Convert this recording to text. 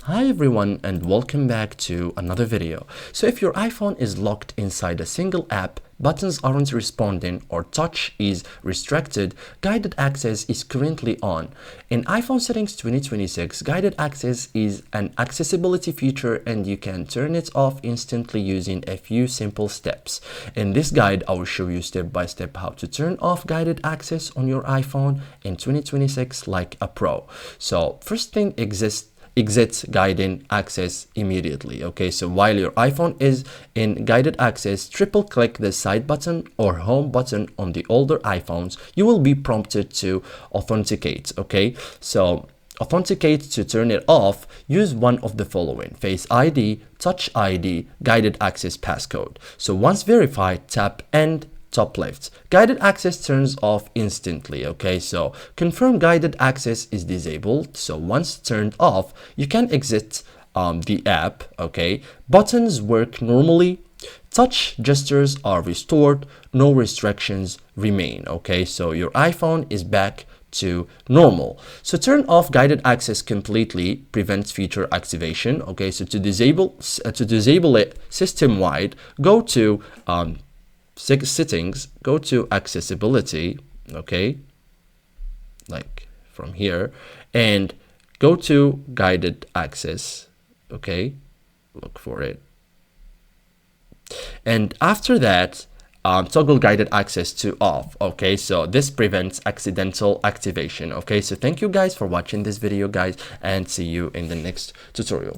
Hi everyone and welcome back to another video. So if your iPhone is locked inside a single app, buttons aren't responding or touch is restricted, guided access is currently on. In iPhone settings 2026, guided access is an accessibility feature and you can turn it off instantly using a few simple steps. In this guide, I will show you step by step how to turn off guided access on your iPhone in 2026 like a pro. So first thing, exit guided access immediately. Okay, so while your iPhone is in guided access, triple click the side button or home button on the older iPhones. You will be prompted to authenticate. Okay, so authenticate. To turn it off, use one of the following: Face ID, Touch ID, guided access passcode. So once verified, tap end top left. Guided access turns off instantly. Okay, so confirm guided access is disabled. So once turned off, you can exit the app. Okay, buttons work normally, touch gestures are restored, no restrictions remain. Okay, so your iPhone is back to normal. So turn off guided access completely prevents feature activation. Okay, so to disable it system wide, go to settings, go to accessibility, okay, like from here, and go to guided access. Okay, look for it, and after that toggle guided access to off. Okay, so this prevents accidental activation. Okay, so thank you guys for watching this video guys, and see you in the next tutorial.